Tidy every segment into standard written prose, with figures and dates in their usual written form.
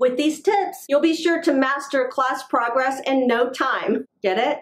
With these tips, you'll be sure to master class progress in no time. Get it?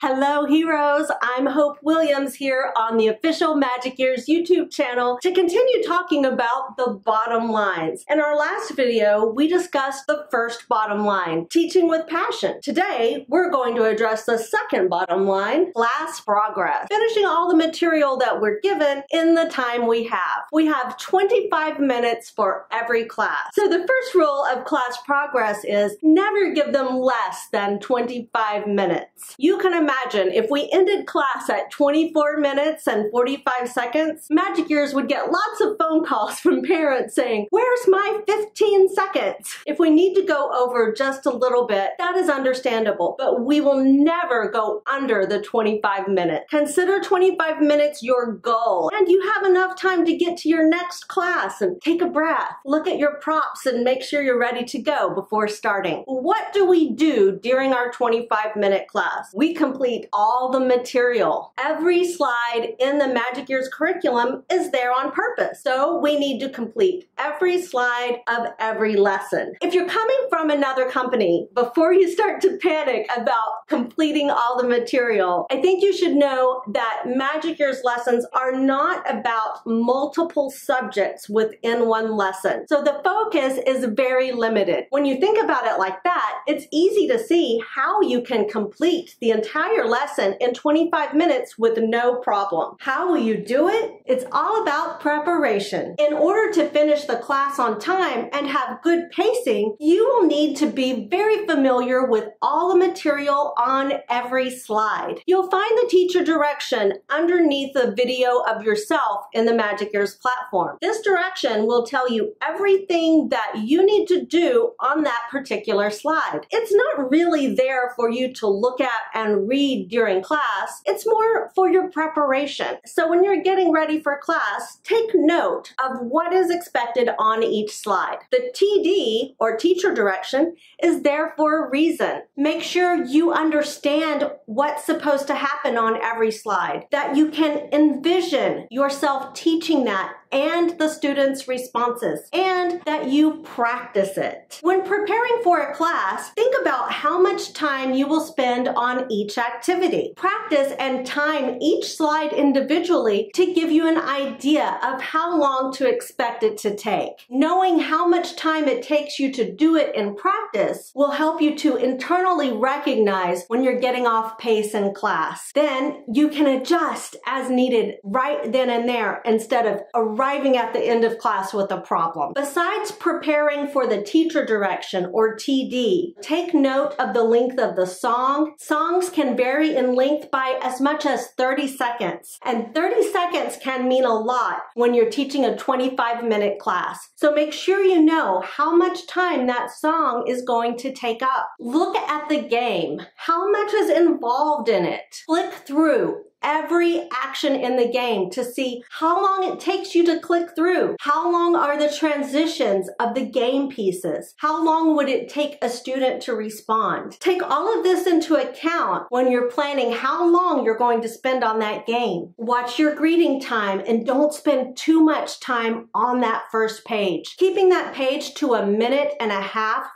Hello heroes, I'm Hope Williams here on the official Magic Years YouTube channel to continue talking about the bottom lines. In our last video, we discussed the first bottom line, teaching with passion. Today, we're going to address the second bottom line, class progress, finishing all the material that we're given in the time we have. We have 25 minutes for every class. So the first rule of class progress is never give them less than 25 minutes. You can imagine if we ended class at 24 minutes and 45 seconds, Magic Years would get lots of phone calls from parents saying, "Where's my 15 seconds?" If we need to go over just a little bit, that is understandable, but we will never go under the 25 minutes. Consider 25 minutes your goal, and you have enough time to get to your next class and take a breath, look at your props, and make sure you're ready to go before starting. What do we do during our 25-minute class? We complete all the material. Every slide in the Magic Years curriculum is there on purpose. So we need to complete every slide of every lesson. If you're coming from another company, before you start to panic about completing all the material, I think you should know that Magic Years lessons are not about multiple subjects within one lesson. So the focus is very limited. When you think about it like that, it's easy to see how you can complete the entire lesson in 25 minutes with no problem. How will you do it? It's all about preparation. In order to finish the class on time and have good pacing, you will need to be very familiar with all the material on every slide. You'll find the teacher direction underneath the video of yourself in the Magic Years platform. This direction will tell you everything that you need to do on that particular slide. It's not really there for you to look at and read during class. It's more for your preparation. So when you're getting ready for class, take note of what is expected on each slide. The TD, or teacher direction, is there for a reason. Make sure you understand what's supposed to happen on every slide, that you can envision yourself teaching that and the students' responses, and that you practice it. When preparing for a class, think about how much time you will spend on each activity. Practice and time each slide individually to give you an idea of how long to expect it to take. Knowing how much time it takes you to do it in practice will help you to internally recognize when you're getting off pace in class. Then you can adjust as needed right then and there instead of arriving at the end of class with a problem. Besides preparing for the teacher direction, or TD, take note of the length of the song. Songs can vary in length by as much as 30 seconds. And 30 seconds can mean a lot when you're teaching a 25-minute class. So make sure you know how much time that song is going to take up. Look at the game. How much is involved in it? Click through every action in the game to see how long it takes you to click through. How long are the transitions of the game pieces? How long would it take a student to respond? Take all of this into account when you're planning how long you're going to spend on that game. Watch your greeting time and don't spend too much time on that first page. Keeping that page to 1.5 minutes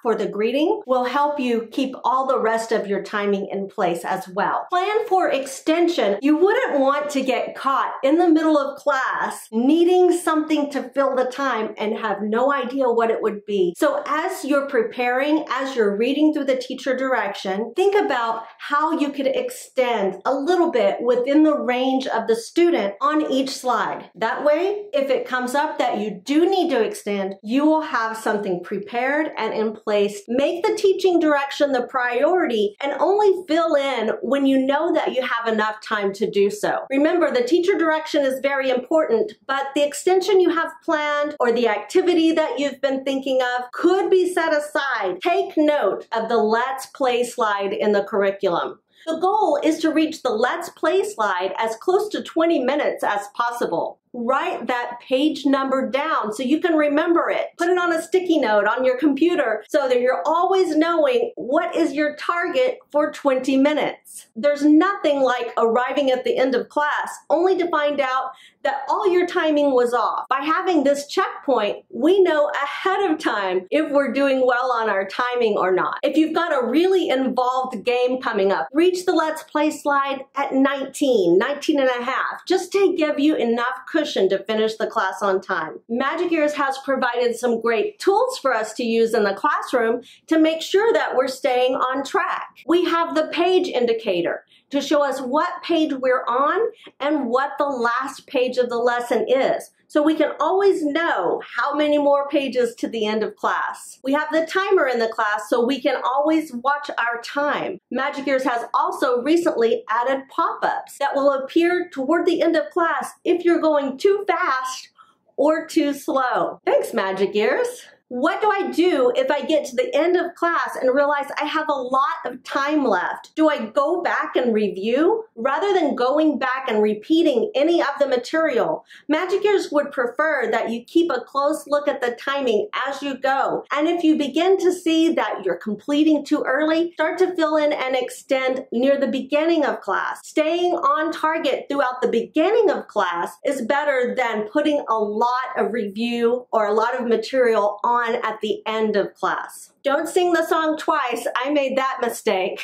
for the greeting will help you keep all the rest of your timing in place as well. Plan for extension. You wouldn't want to get caught in the middle of class needing something to fill the time and have no idea what it would be. So as you're preparing, as you're reading through the teacher direction, think about how you could extend a little bit within the range of the student on each slide. That way, if it comes up that you do need to extend, you will have something prepared and in place. Make the teaching direction the priority and only fill in when you know that you have enough time to do so. Remember, the teacher direction is very important, but the extension you have planned or the activity that you've been thinking of could be set aside. Take note of the Let's Play slide in the curriculum. The goal is to reach the Let's Play slide as close to 20 minutes as possible. write that page number down so you can remember it. Put it on a sticky note on your computer so that you're always knowing what is your target for 20 minutes. There's nothing like arriving at the end of class only to find out that all your timing was off. By having this checkpoint, we know ahead of time if we're doing well on our timing or not. If you've got a really involved game coming up, reach the Let's Play slide at 19 and a half, just to give you enough cushion to finish the class on time. Magic Ears has provided some great tools for us to use in the classroom to make sure that we're staying on track. We have the page indicator to show us what page we're on and what the last page of the lesson is, so we can always know how many more pages to the end of class. We have the timer in the class so we can always watch our time. Magic Ears has also recently added pop-ups that will appear toward the end of class if you're going too fast or too slow. Thanks, Magic Ears. What do I do if I get to the end of class and realize I have a lot of time left? Do I go back and review? Rather than going back and repeating any of the material, Magic Ears would prefer that you keep a close look at the timing as you go. And if you begin to see that you're completing too early, start to fill in and extend near the beginning of class. Staying on target throughout the beginning of class is better than putting a lot of review or a lot of material on at the end of class. Don't sing the song twice. I made that mistake.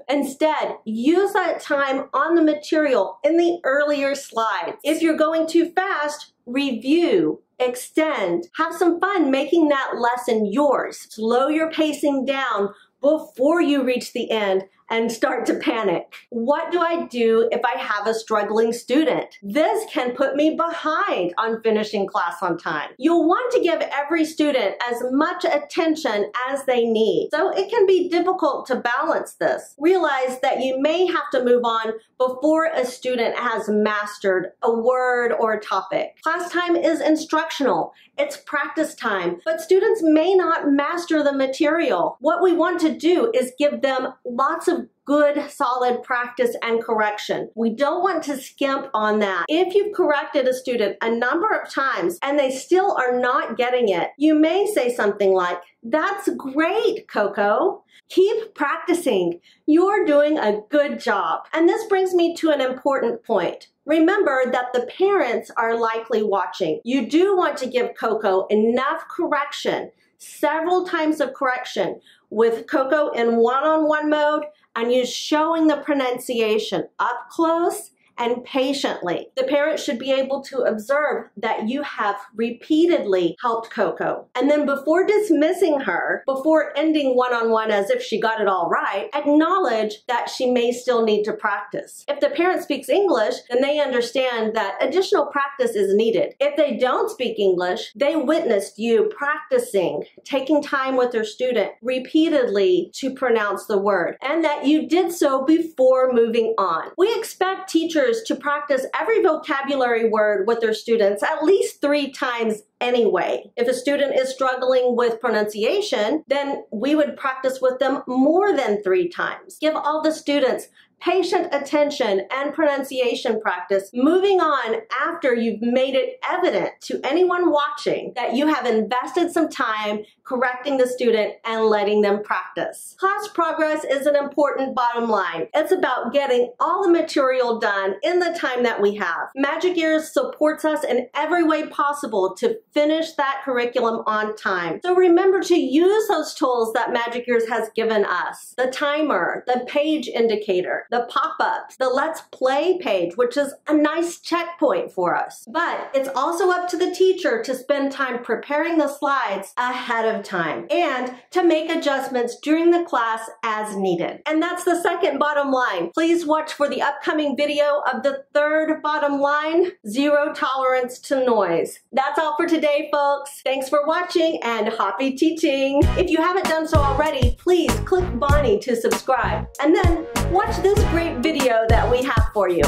Instead, use that time on the material in the earlier slides. If you're going too fast, review, extend, have some fun making that lesson yours. Slow your pacing down before you reach the end and start to panic. What do I do if I have a struggling student? This can put me behind on finishing class on time. You'll want to give every student as much attention as they need, so it can be difficult to balance this. Realize that you may have to move on before a student has mastered a word or a topic. Class time is instructional. It's practice time, but students may not master the material. What we want to do is give them lots of good, solid practice and correction. We don't want to skimp on that. If you've corrected a student a number of times and they still are not getting it, you may say something like, "That's great, Coco. Keep practicing. You're doing a good job." And this brings me to an important point. Remember that the parents are likely watching. You do want to give Coco enough correction, several times of correction, with Coco in one-on-one mode, and you showing the pronunciation up close and patiently. The parent should be able to observe that you have repeatedly helped Coco. And then before dismissing her, before ending one-on-one as if she got it all right, acknowledge that she may still need to practice. If the parent speaks English, then they understand that additional practice is needed. If they don't speak English, they witnessed you practicing, taking time with their student repeatedly to pronounce the word, and that you did so before moving on. We expect teachers to practice every vocabulary word with their students at least 3 times anyway. If a student is struggling with pronunciation, then we would practice with them more than 3 times. Give all the students patient attention and pronunciation practice, moving on after you've made it evident to anyone watching that you have invested some time correcting the student and letting them practice. Class progress is an important bottom line. It's about getting all the material done in the time that we have. Magic Ears supports us in every way possible to finish that curriculum on time. So remember to use those tools that Magic Ears has given us. The timer, the page indicator, the pop-ups, the Let's Play page, which is a nice checkpoint for us. But it's also up to the teacher to spend time preparing the slides ahead of time and to make adjustments during the class as needed. And that's the second bottom line. Please watch for the upcoming video of the third bottom line, zero tolerance to noise. That's all for today, folks. Thanks for watching and happy teaching. If you haven't done so already, please click Bonnie to subscribe and then watch this great video that we have for you.